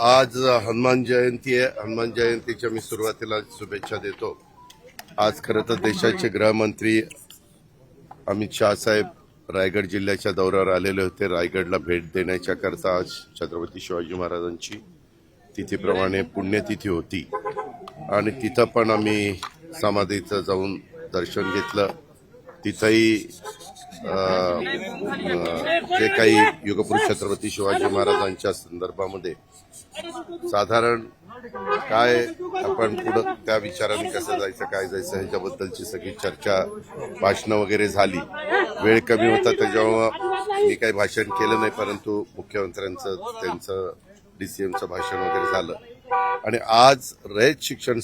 आज हनुमान जयंती आहे. हनुमान जयंतीच्या मी सुरुवातीला शुभेच्छा देतो. आज खरं तर देशाचे गृहमंत्री अमित शाह साहेब रायगड जिल्ह्याच्या दौऱ्यावर आलेले होते. रायगडला भेट देण्याच्या करता आज छत्रपती शिवाजी महाराजांची तिथीप्रमाणे पुण्यतिथी होती आणि तिथं पण आम्ही समाधीचं जाऊन दर्शन घेतलं. तिथंही जे काही युगपुरुष छत्रपती शिवाजी महाराजांच्या संदर्भामध्ये साधारण काय आपण पुढं त्या विचाराने कसं जायचं काय जायचं ह्याच्याबद्दलची सगळी चर्चा भाषणं वगैरे झाली. वेळ कमी होता त्याच्यामुळं मी काही भाषण केलं नाही, परंतु मुख्यमंत्र्यांचं त्यांचं DCMचं भाषण वगैरे झालं. आणि आज रयत शिक्षण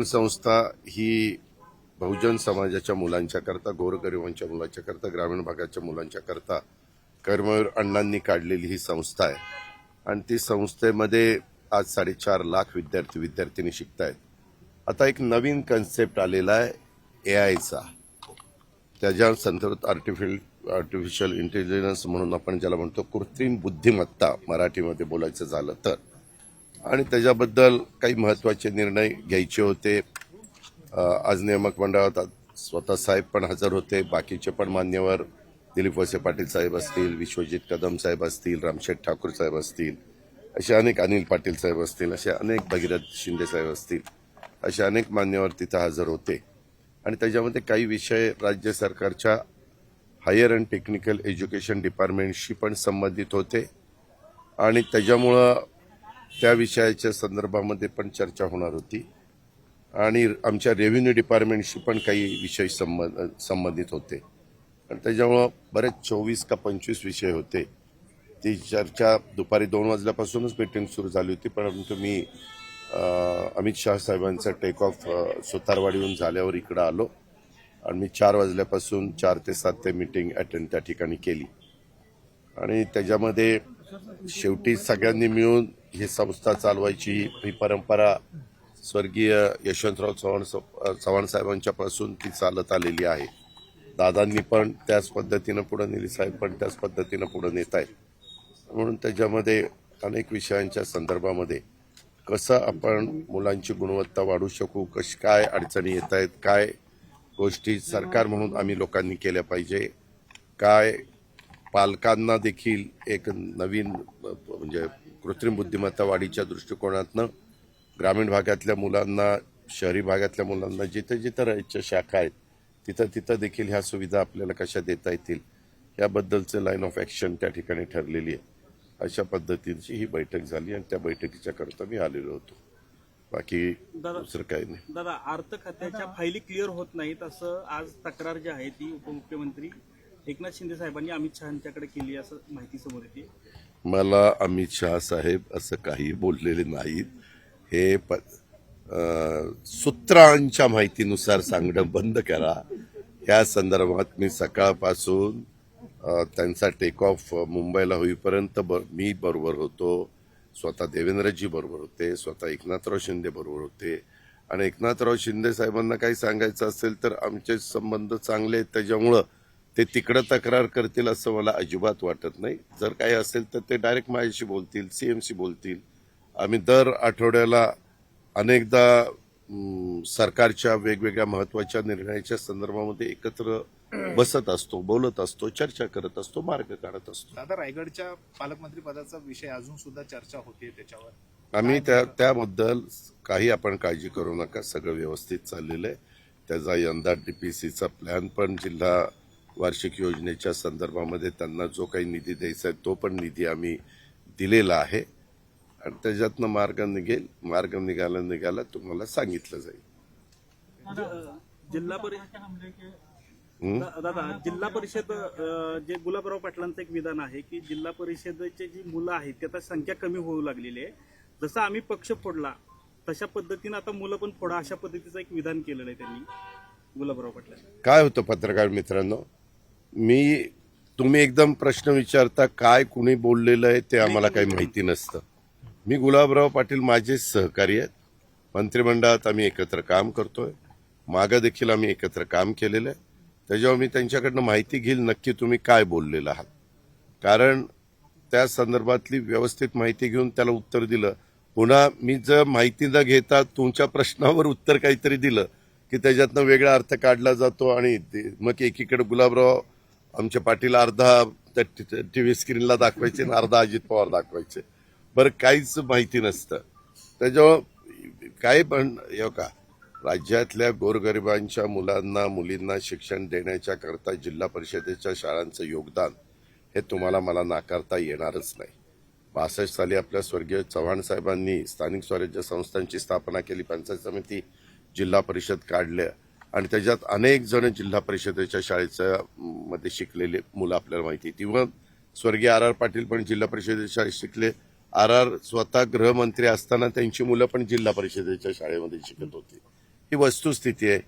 संस्था ही बहुजन समाजाच्या मुलांच्या करता, गोरगरिबांच्या मुलांच्या करता, ग्रामीण भागाच्या मुलांच्या करता कर्मवीर अण्णांनी काढलेली ही संस्था आहे. आणि ती संस्थेमध्ये आज 4.5 लाख विद्यार्थिनी शिकतायत. आता एक नवीन कन्सेप्ट आलेला आहे AIचा. त्याच्या संदर्भात आर्टिफिशियल इंटेलिजन्स म्हणून आपण ज्याला म्हणतो, कृत्रिम बुद्धिमत्ता मराठीमध्ये बोलायचं झालं तर. आणि त्याच्याबद्दल काही महत्त्वाचे निर्णय घ्यायचे होते. आज नियामक मंडळात स्वतः साहेब पण हजर होते. बाकीचे पण मान्यवर दिलीप वळसे पाटील साहेब असतील, विश्वजित कदम साहेब असतील, रामशेठ ठाकूर साहेब असतील, असे अनेक, अनिल पाटील साहेब असतील, असे अनेक, भगीरथ शिंदे साहेब असतील, असे अनेक मान्यवर तिथं हजर होते. आणि त्याच्यामध्ये काही विषय राज्य सरकारच्या हायर अँड टेक्निकल एज्युकेशन डिपार्टमेंटशी पण संबंधित होते आणि त्याच्यामुळं त्या विषयाच्या संदर्भामध्ये पण चर्चा होणार होती. आणि आमच्या रेव्हेन्यू डिपार्टमेंटशी पण काही विषय संबंधित होते. आणि त्याच्यामुळं बरेच 24 का 25 विषय होते. ती चर्चा दुपारी 2 वाजल्यापासूनच मीटिंग सुरू झाली होती, परंतु मी अमित शाह साहेबांचा टेक ऑफ सुतारवाडीहून झाल्यावर इकडं आलो आणि मी 4 वाजल्यापासून 4 ते 7 ते मीटिंग अटेंड त्या ठिकाणी केली. आणि त्याच्यामध्ये शेवटी सगळ्यांनी मिळून ही संस्था चालवायची ही परंपरा स्वर्गीय यशवंतराव चव्हाण साहेबांच्यापासून ती चालत आलेली आहे. दादांनी पण त्याच पद्धतीनं पुढे नेली, साहेब पण त्याच पद्धतीनं पुढे नेत आहेत. म्हणून त्याच्यामध्ये अनेक विषयांच्या संदर्भामध्ये कसं आपण मुलांची गुणवत्ता वाढवू शकू, कशी काय अडचणी येत आहेत, काय गोष्टी सरकार म्हणून आम्ही लोकांनी केल्या पाहिजे, काय पालकांना देखील एक नवीन म्हणजे कृत्रिम बुद्धिमत्ता वाढीच्या दृष्टिकोनातनं ग्रामीण भागातल्या मुलांना, शहरी भागातल्या मुलांना जिथे जिथे राहायच्या शाखा आहेत तिथं देखील ह्या सुविधा आपल्याला कशा देता येतील याबद्दलचं लाईन ऑफ ॲक्शन त्या ठिकाणी ठरलेली आहे. अशा पद्धतीची ही बैठक झाली आणि त्या बैठकीच्या करता मी आलेलो होतो. बाकी दुसरं काही नाही. दादा, अर्थ खात्याच्या फायली क्लिअर होत नाहीत असं आज तक्रार जी आहे ती उपमुख्यमंत्री एकनाथ शिंदे साहेबांनी अमित शहांच्याकडे केली असं माहिती समोर येते. मला अमित शहा साहेब असं काही बोललेले नाहीत. हे सूत्रांच्या माहितीनुसार सांगणं बंद करा. या संदर्भात मी सकाळपासून त्यांचा टेक ऑफ मुंबईला होईपर्यंत मी बरोबर होतो, स्वतः देवेंद्रजी बरोबर होते, स्वतः एकनाथराव शिंदे बरोबर होते. आणि एकनाथराव शिंदे साहेबांना काही सांगायचं असेल तर आमचे संबंध चांगले आहेत, त्याच्यामुळं ते तिकडं तक्रार करतील असं मला अजिबात वाटत नाही. जर काही असेल तर ते डायरेक्ट माझ्याशी बोलतील, CMशी बोलतील. आम्ही दर आठवड्याला अनेकदा सरकारच्या वेगवेगळ्या महत्वाच्या निर्णयाच्या संदर्भामध्ये एकत्र बसत असतो, बोलत असतो, चर्चा करत असतो, मार्ग काढत असतो. दादा, रायगडच्या पालकमंत्री पदाचा विषय अजून सुद्धा चर्चा होते त्याच्यावर. आम्ही त्याबद्दल काही आपण काळजी करू नका, सगळं व्यवस्थित चाललेलं आहे. त्याचा यंदा DPCचा प्लॅन पण जिल्हा वार्षिक योजनेच्या संदर्भामध्ये त्यांना जो काही निधी द्यायचा आहे तो पण निधी आम्ही दिलेला आहे आणि त्याच्यातनं मार्ग निघाला तुम्हाला सांगितलं जाईल. जिल्हा परिषद जे गुलाबराव पाटलांचं एक विधान आहे की जिल्हा परिषदेची जी मुलं आहेत त्याची संख्या कमी होऊ लागलेली आहे. जसं आम्ही पक्ष फोडला तशा पद्धतीनं आता मुलं पण फोडा, अशा पद्धतीचं एक विधान केलेलं आहे त्यांनी गुलाबराव पाटलांनी. काय होतं पत्रकार मित्रांनो, तुम्ही एकदम प्रश्न विचारता काय कुणी बोललेलं आहे ते आम्हाला काही माहिती नसतं. मी गुलाबराव पाटील माझे सहकारी आहेत. मंत्रिमंडळात आम्ही एकत्र काम करतोय, मागं देखील आम्ही एकत्र काम केलेलं आहे. त्याच्यावर मी त्यांच्याकडनं माहिती घेईल नक्की तुम्ही काय बोललेलं आहात. कारण त्या संदर्भातली व्यवस्थित माहिती घेऊन त्याला उत्तर दिलं. पुन्हा मी जर माहिती न घेता तुमच्या प्रश्नावर उत्तर काहीतरी दिलं की त्याच्यातनं वेगळा अर्थ काढला जातो आणि मग एकीकडे गुलाबराव आमच्या पाटील अर्धा टीव्ही स्क्रीनला दाखवायचे आणि अर्धा अजित पवार दाखवायचे. बरं, काहीच माहिती नसतं. त्याच्यावर काय पण का राज्यातल्या गोरगरिबांच्या मुलांना मुलींना शिक्षण देण्याच्या करता जिल्हा परिषदेच्या शाळांचं योगदान हे तुम्हाला मला नाकारता येणारच नाही. 62 साली आपल्या स्वर्गीय चव्हाण साहेबांनी स्थानिक स्वराज्य संस्थांची स्थापना केली, पंचायत समिती, जिल्हा परिषद काढल्या आणि त्याच्यात अनेक जण जिल्हा परिषदेच्या शाळेच्या मध्ये शिकलेले मुलं आपल्याला माहिती. तेव्हा स्वर्गीय आर पाटील पण जिल्हा परिषदेच्या शाळेत शिकले. स्वतः गृहमंत्री असताना त्यांची मुलं पण जिल्हा परिषदेच्या शाळेमध्ये शिकत होती. ही वस्तुस्थिती आहे.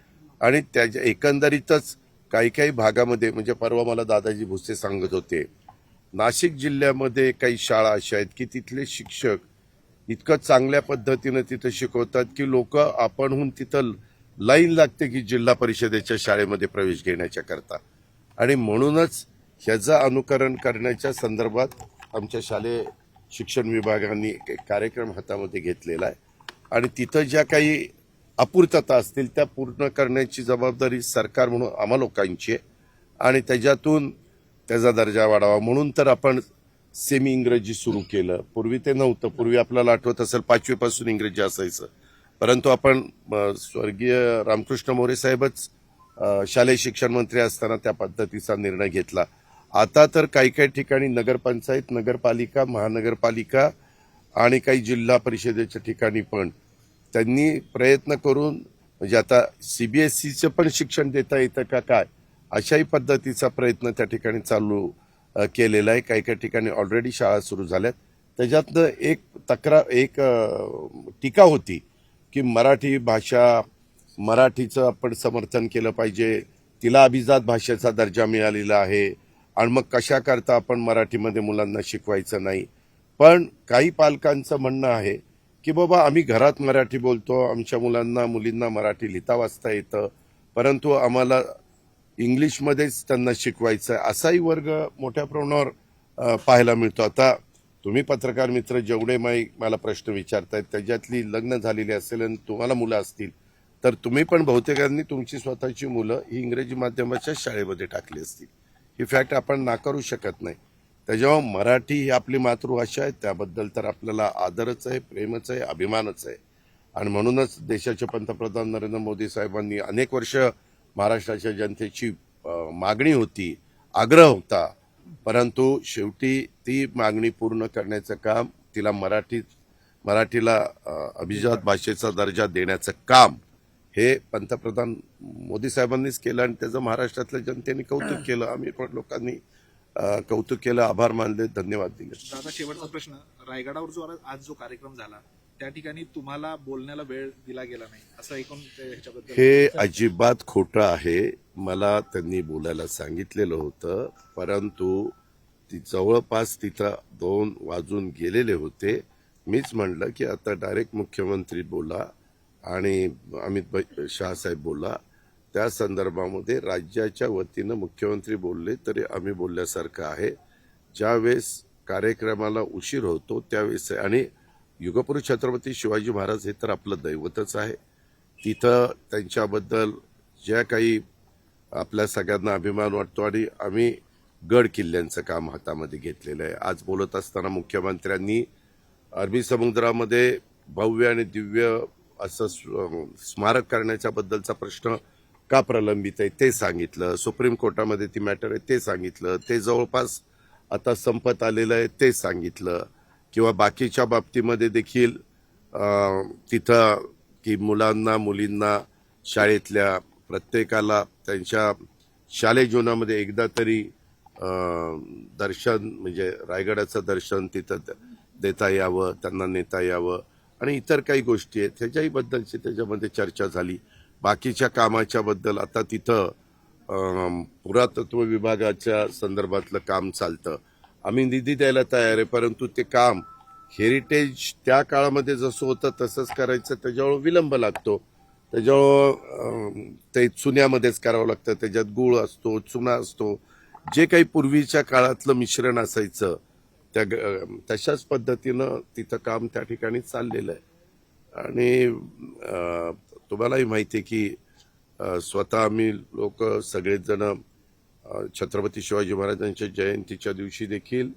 आणि त्याच्या एकंदरीतच काही काही भागामध्ये म्हणजे परवा मला दादाजी भुसे सांगत होते, नाशिक जिल्ह्यामध्ये काही शाळा अशा आहेत की तिथले शिक्षक इतकं चांगल्या पद्धतीनं तिथं शिकवतात की लोक आपणहून तिथं लाईन लागते की जिल्हा परिषदेच्या शाळेमध्ये प्रवेश घेण्याच्या करता. आणि म्हणूनच ह्याचं अनुकरण करण्याच्या संदर्भात आमच्या शालेय शिक्षण विभागाने एक कार्यक्रम हातामध्ये घेतलेला आहे आणि तिथं ज्या काही अपूर्तता असतील त्या पूर्ण करण्याची जबाबदारी सरकार म्हणून आम्हा लोकांची आहे आणि त्याच्यातून त्याचा दर्जा वाढावा म्हणून तर आपण सेमी इंग्रजी सुरू केलं. पूर्वी ते नव्हतं. पूर्वी आपल्याला आठवत असेल 5वी पासून इंग्रजी असायचं, परंतु आपण स्वर्गीय रामकृष्ण मोरे साहेबच शालेय शिक्षण मंत्री असताना त्या पद्धतीचा निर्णय घेतला. आता तर काही काही ठिकाणी नगरपंचायत, नगरपालिका, महानगरपालिका आणि काही जिल्हा परिषदेच्या ठिकाणी पण त्यांनी प्रयत्न करून म्हणजे आता सीबीएसईचं पण शिक्षण देता येतं का काय अशाही पद्धतीचा प्रयत्न त्या ठिकाणी चालू केलेला आहे. काही काही ठिकाणी ऑलरेडी शाळा सुरू झाल्यात. त्याच्यातनं एक टीका होती की मराठी भाषा, मराठीचं आपण समर्थन केलं पाहिजे, तिला अभिजात भाषेचा दर्जा मिळालेला आहे आणि मग कशा करता आपण मराठीमध्ये मुलांना शिकवायचं नाही. पण काही पालकांचं म्हणणं आहे की बाबा आम्ही घरात मराठी बोलतो, आमच्या मुलांना मुलींना मराठी लिहिता वाचता येतं, परंतु आम्हाला इंग्लिशमध्येच त्यांना शिकवायचं आहे, असाही वर्ग मोठ्या प्रमाणावर पाहायला मिळतो. आता तुम्ही पत्रकार मित्र जेवढे मला प्रश्न विचारतायत त्याच्यातली लग्न झालेली असेल आणि तुम्हाला मुलं असतील तर तुम्ही पण बहुतेकांनी तुमची स्वतःची मुलं ही इंग्रजी माध्यमाच्या शाळेमध्ये टाकली असतील. ही फॅक्ट आपण नाकारू शकत नाही. त्याच्यामुळे मराठी ही आपली मातृभाषा आहे, त्याबद्दल तर आपल्याला आदरच आहे, प्रेमच आहे, अभिमानच आहे. आणि म्हणूनच देशाचे पंतप्रधान नरेंद्र मोदी साहेबांनी अनेक वर्ष महाराष्ट्राच्या जनतेची मागणी होती, आग्रह होता, परंतु शेवटी ती मागणी पूर्ण करण्याचं काम, तिला मराठीला अभिजात भाषेचा दर्जा देण्याचं काम हे पंतप्रधान मोदी साहेबांनीच केलं आणि त्याचं महाराष्ट्रातल्या जनतेने कौतुक केलं. आम्ही पण लोकांनी कौतुक केलं, आभार मानले, धन्यवाद दिले. दादा, शेवटचा प्रश्न, रायगडावर जो आज जो कार्यक्रम झाला त्या ठिकाणी तुम्हाला बोलण्याला वेळ दिला गेला नाही असं ऐकून ह्याच्याबद्दल? हे अजिबात खोटं आहे. मला त्यांनी बोलायला सांगितलेलं होतं, परंतु जवळपास तिथं 2 वाजून गेलेले होते. मीच म्हणलं की आता डायरेक्ट मुख्यमंत्री बोला आणि अमित शहासाहेब बोला. त्या संदर्भामध्ये राज्याच्या वतीनं मुख्यमंत्री बोलले तरी आम्ही बोलल्यासारखं आहे. ज्यावेळेस कार्यक्रमाला उशीर होतो त्यावेळेस आणि युगपुरुष छत्रपती शिवाजी महाराज हे तर आपलं दैवतच आहे. तिथं त्यांच्याबद्दल ज्या काही आपल्या सगळ्यांना अभिमान वाटतो आणि आम्ही गड किल्ल्यांचं काम हातामध्ये घेतलेलं आहे. आज बोलत असताना मुख्यमंत्र्यांनी अरबी समुद्रामध्ये भव्य आणि दिव्य असं स्मारक करण्याच्या बद्दलचा प्रश्न का प्रलंबित आहे ते सांगितलं. सुप्रीम कोर्टामध्ये ती मॅटर आहे ते सांगितलं. ते जवळपास आता संपत आलेलं आहे ते सांगितलं. किंवा बाकीच्या बाबतीमध्ये देखील तिथं की मुलांना मुलींना शाळेतल्या प्रत्येकाला त्यांच्या शालेय जीवनामध्ये एकदा तरी दर्शन म्हणजे रायगडाचं दर्शन तिथं देता यावं, त्यांना नेता यावं आणि इतर काही गोष्टी आहेत ह्याच्याही बद्दलची त्याच्यामध्ये चर्चा झाली. बाकीच्या कामाच्या बद्दल आता तिथं पुरातत्व विभागाच्या संदर्भातलं काम चालतं. आम्ही निधी द्यायला तयार आहे, परंतु ते काम हेरिटेज त्या काळामध्ये जसं होतं तसंच करायचं त्याच्यावर विलंब लागतो. त्याच्यावर ते चुन्यामध्येच करावं लागतं, त्याच्यात गूळ असतो, चुना असतो, जे काही पूर्वीच्या काळातलं मिश्रण असायचं तशाच पद्धतीनं तिथं काम त्या ठिकाणी चाललेलं आहे. आणि तुम्हालाही माहिती आहे की स्वतः आम्ही लोक सगळेच जण छत्रपती शिवाजी महाराजांच्या जयंतीच्या दिवशी देखील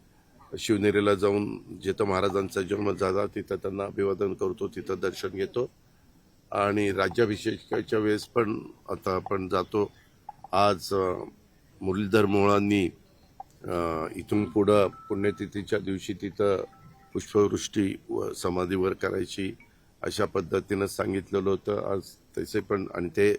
शिवनेरीला जाऊन जिथं महाराजांचा जन्म झाला तिथं त्यांना अभिवादन करतो, तिथं दर्शन घेतो. आणि राज्याभिषेकाच्या वेळेस पण आता आपण जातो. आज मुरलीधर मोहोळांनी इथून पुढं पुण्यतिथीच्या दिवशी तिथं पुष्पवृष्टी व समाधीवर करायची अशा पद्धतीनं सांगितलेलं होतं. आज त्याचे पण आणि ते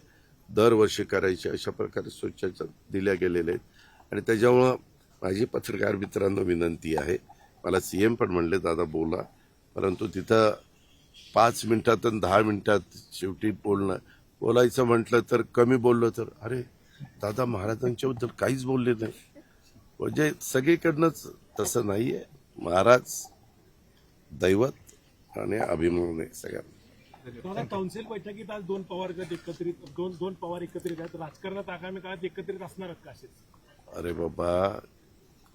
दरवर्षी करायचे अशा प्रकारे सूचना दिल्या गेलेल्या आहेत. आणि त्याच्यामुळं माझी पत्रकार मित्रांना विनंती आहे, मला सीएम पण म्हणले दादा बोला, परंतु तिथं 5 मिनिटात आणि 10 मिनिटात शेवटी बोलायचं म्हटलं तर कमी बोललो तर अरे दादा महाराजांच्याबद्दल काहीच बोलले नाही. म्हणजे सगळीकडनंच तसं नाहीये. महाराज दैवत आणि अभिमान आहे सगळ्यांना. काउन्सिल बैठकीत आज दोन पवार गट एकत्रित दोन पवार एकत्रित आहेत. राजकारणात आगामी काळात एकत्रित असणार आहेत का असेच? अरे बाबा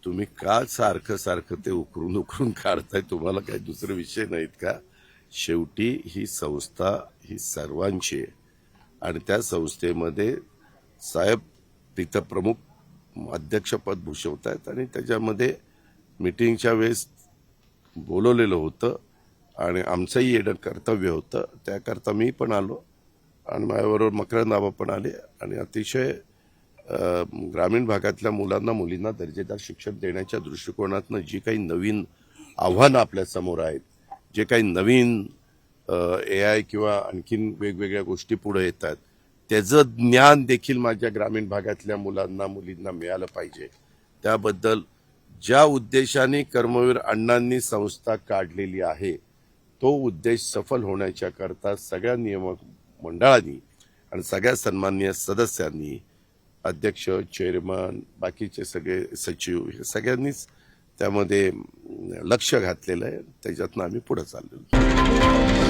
तुम्ही का सारखं ते उकरून काढताय? तुम्हाला काही दुसरे विषय नाहीत का? शेवटी ही संस्था ही सर्वांची आहे आणि त्या संस्थेमध्ये साहेब तिथं प्रमुख अध्यक्षपद भूषवतायत आणि त्याच्यामध्ये मीटिंगच्या वेळेस बोलवलेलं होतं आणि आमचंही येणं कर्तव्य होतं. त्याकरता मी पण आलो आणि माझ्याबरोबर मकरंद आबा पण आले आणि अतिशय ग्रामीण भागातल्या मुलांना मुलींना दर्जेदार शिक्षण देण्याच्या दृष्टिकोनातनं जी काही नवीन आव्हानं आपल्या समोर आहेत, जे काही नवीन AI किंवा आणखीन वेगवेगळ्या गोष्टी पुढे येतात, त्याचं ज्ञान देखील माझ्या ग्रामीण भागातल्या मुलांना मुलींना मिळालं पाहिजे. त्याबद्दल ज्या उद्देशाने कर्मवीर अण्णांनी संस्था काढलेली आहे तो उद्देश सफल होण्याच्या करता सगळ्या नियामक मंडळांनी आणि सगळ्या सन्माननीय सदस्यांनी, अध्यक्ष, चेअरमन, बाकीचे सगळे सचिव हे सगळ्यांनीच त्यामध्ये लक्ष घातलेलं आहे. त्याच्यातनं आम्ही पुढे चाललेलो.